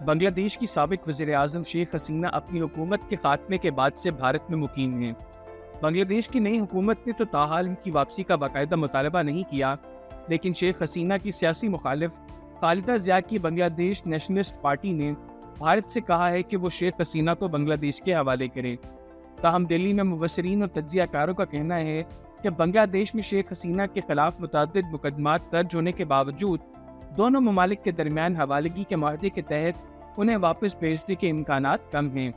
بنگلہ دیش کی سابق وزیر اعظم شیخ حسینہ اپنی حکومت کے خاتمے کے بعد سے بھارت میں مقیم ہیں۔ بنگلہ دیش کی نئی حکومت نے تو تاحال ان کی واپسی کا باقاعدہ مطالبہ نہیں کیا، لیکن شیخ حسینہ کی سیاسی مخالف خالدہ ضیاء کی بنگلہ دیش نیشنلسٹ پارٹی نے بھارت سے کہا ہے کہ وہ شیخ حسینہ کو بنگلہ دیش کے حوالے کرے۔ تاہم دلی میں مبصرین اور تجزیہ کاروں کا کہنا ہے کہ بنگلہ دیش میں شیخ حسینہ کے خلاف متعدد مقدمات درج ہونے کے باوجود دونوں ممالک کے درمیان حوالگی کے معاہدے کے تحت انہیں واپس بھیجنے کے امکانات کم ہیں۔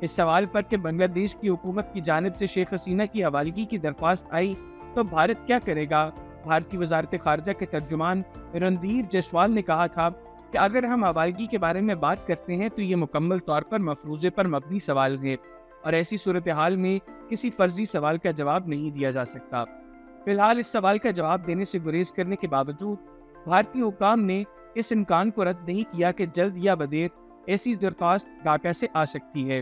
اس سوال پر کہ بنگلہ دیش کی حکومت کی جانب سے شیخ حسینہ کی حوالگی کی درخواست آئی تو بھارت کیا کرے گا، بھارتی وزارت خارجہ کے ترجمان رندھیر جیسوال نے کہا تھا کہ اگر ہم حوالگی کے بارے میں بات کرتے ہیں تو یہ مکمل طور پر مفروضے پر مبنی سوال ہے اور ایسی صورتحال میں کسی فرضی سوال کا جواب نہیں دیا جا سکتا۔ فی الحال اس سوال کا جواب دینے سے گریز کرنے کے باوجود بھارتی حکام نے اس امکان کو رد نہیں کیا کہ جلد یا بدیر ایسی درخواست ڈھاکہ سے آ سکتی ہے۔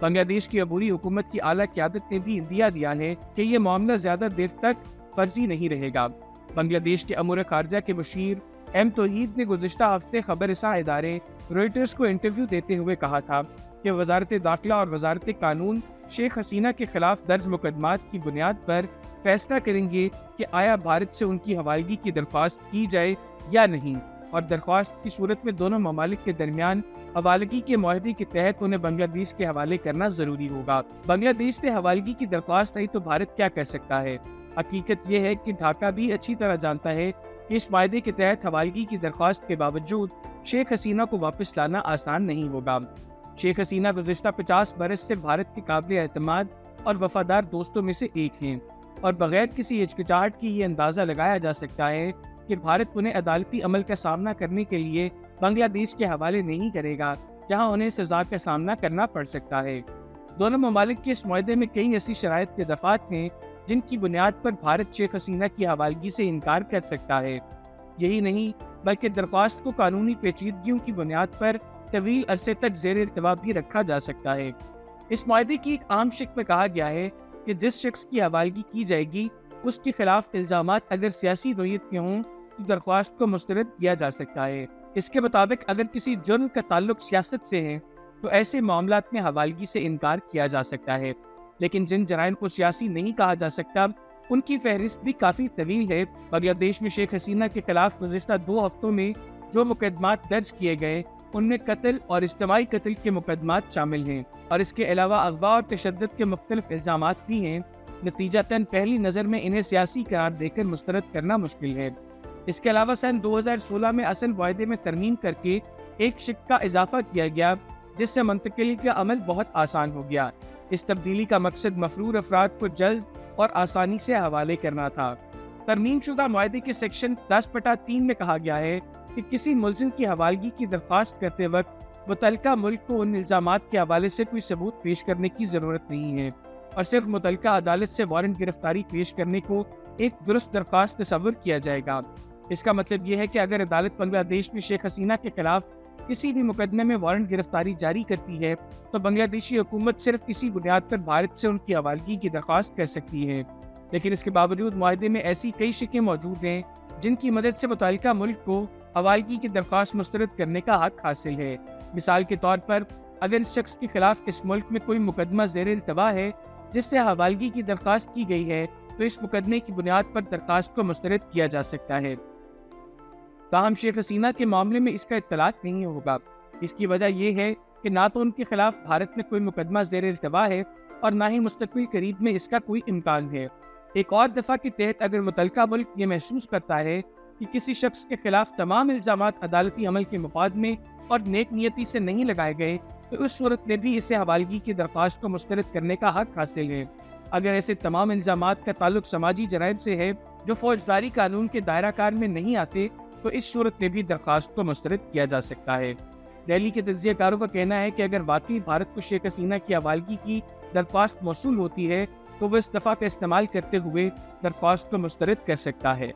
بنگلہ دیش کی عبوری حکومت کی اعلیٰ قیادت نے بھی اندیا دیا ہے کہ یہ معاملہ زیادہ دیر تک فرضی نہیں رہے گا۔ بنگلہ دیش کے امور خارجہ کے مشیر ایم توحید نے گزشتہ ہفتے خبر رساں ادارے روئٹرز کو انٹرویو دیتے ہوئے کہا تھا کہ وزارت داخلہ اور وزارت قانون شیخ حسینہ کے خلاف درج مقدمات کی بنیاد پر فیصلہ کریں گے کہ آیا بھارت سے ان کی حوالگی کی درخواست کی جائے یا نہیں، اور درخواست کی صورت میں دونوں ممالک کے درمیان حوالگی کے معاہدے کے تحت انہیں بنگلہ دیش کے حوالے کرنا ضروری ہوگا۔ بنگلہ دیش سے حوالگی کی درخواست نہیں تو بھارت کیا کر سکتا ہے؟ حقیقت یہ ہے کہ ڈھاکہ بھی اچھی طرح جانتا ہے کہ اس معاہدے کے تحت حوالگی کی درخواست کے باوجود شیخ حسینہ کو واپس لانا آسان نہیں ہوگا۔ شیخ حسینہ گزشتہ 50 برس سے بھارت کے قابل اعتماد اور وفادار دوستوں میں سے ایک ہیں، اور بغیر کسی ہچکچاہٹ کی یہ اندازہ لگایا جا سکتا ہے کہ بھارت انہیں عدالتی عمل کا سامنا کرنے کے لیے بنگلہ دیش کے حوالے نہیں کرے گا، جہاں انہیں سزا کا سامنا کرنا پڑ سکتا ہے۔ دونوں ممالک کے اس معاہدے میں کئی ایسی شرائط کے دفعات ہیں جن کی بنیاد پر بھارت شیخ حسینہ کی حوالگی سے انکار کر سکتا ہے۔ یہی نہیں بلکہ درخواست کو قانونی پیچیدگیوں کی بنیاد پر طویل عرصے تک زیر التوا بھی رکھا جا سکتا ہے۔ اس معاہدے کی ایک عام شق میں کہا گیا ہے کہ جس شخص کی حوالگی کی جائے گی اس کے خلاف الزامات اگر سیاسی نوعیت کے ہوں تو درخواست کو مسترد کیا جا سکتا ہے۔ اس کے مطابق اگر کسی جرم کا تعلق سیاست سے ہے تو ایسے معاملات میں حوالگی سے انکار کیا جا سکتا ہے، لیکن جن جرائم کو سیاسی نہیں کہا جا سکتا ان کی فہرست بھی کافی طویل ہے۔ بنگلہ دیش میں شیخ حسینہ کے خلاف گزشتہ 2 ہفتوں میں جو مقدمات درج کیے گئے ان میں قتل اور اجتماعی قتل کے مقدمات شامل ہیں، اور اس کے علاوہ اغوا اور تشدد کے مختلف الزامات بھی ہیں۔ نتیجتاً پہلی نظر میں انہیں سیاسی قرار دے کر مسترد کرنا مشکل ہے۔ اس کے علاوہ سن 2016 میں اصل معاہدے میں ترمیم کر کے ایک شق کا اضافہ کیا گیا جس سے منتقلی کا عمل بہت آسان ہو گیا۔ اس تبدیلی کا مقصد مفرور افراد کو جلد اور آسانی سے حوالے کرنا تھا۔ ترمیم شدہ معاہدے کے سیکشن 10/3 میں کہا گیا ہے کہ کسی ملزم کی حوالگی کی درخواست کرتے وقت متعلقہ ملک کو ان الزامات کے حوالے سے کوئی ثبوت پیش کرنے کی ضرورت نہیں ہے، اور صرف متعلقہ عدالت سے وارنٹ گرفتاری پیش کرنے کو ایک درست درخواست تصور کیا جائے گا۔ اس کا مطلب یہ ہے کہ اگر عدالت بنگلہ دیش میں شیخ حسینہ کے خلاف کسی بھی مقدمے میں وارنٹ گرفتاری جاری کرتی ہے تو بنگلہ دیشی حکومت صرف اسی بنیاد پر بھارت سے ان کی حوالگی کی درخواست کر سکتی ہے، لیکن اس کے باوجود معاہدے میں ایسی کئی شقیں موجود ہیں جن کی مدد سے متعلقہ ملک کو حوالگی کی درخواست مسترد کرنے کا حق حاصل ہے۔ مثال کے طور پر اگر اس شخص کے خلاف اس ملک میں کوئی مقدمہ زیر التوا ہے جس سے حوالگی کی درخواست کی گئی ہے تو اس مقدمے کی بنیاد پر درخواست کو مسترد کیا جا سکتا ہے۔ تاہم شیخ حسینہ کے معاملے میں اس کا اطلاق نہیں ہوگا۔ اس کی وجہ یہ ہے کہ نہ تو ان کے خلاف بھارت میں کوئی مقدمہ زیر التوا ہے اور نہ ہی مستقبل قریب میں اس کا کوئی امکان ہے۔ ایک اور دفعہ کے تحت اگر متعلقہ ملک یہ محسوس کرتا ہے کہ کسی شخص کے خلاف تمام الزامات عدالتی عمل کے مفاد میں اور نیک نیتی سے نہیں لگائے گئے تو اس صورت میں بھی اسے حوالگی کی درخواست کو مسترد کرنے کا حق حاصل ہے۔ اگر ایسے تمام الزامات کا تعلق سماجی جرائم سے ہے جو فوجداری قانون کے دائرہ کار میں نہیں آتے تو اس صورت میں بھی درخواست کو مسترد کیا جا سکتا ہے۔ دہلی کے تجزیہ کاروں کا کہنا ہے کہ اگر واقعی بھارت کو شیخ حسینہ کی حوالگی کی درخواست موصول ہوتی ہے تو وہ اس دفعہ کا استعمال کرتے ہوئے درخواست کو مسترد کر سکتا ہے۔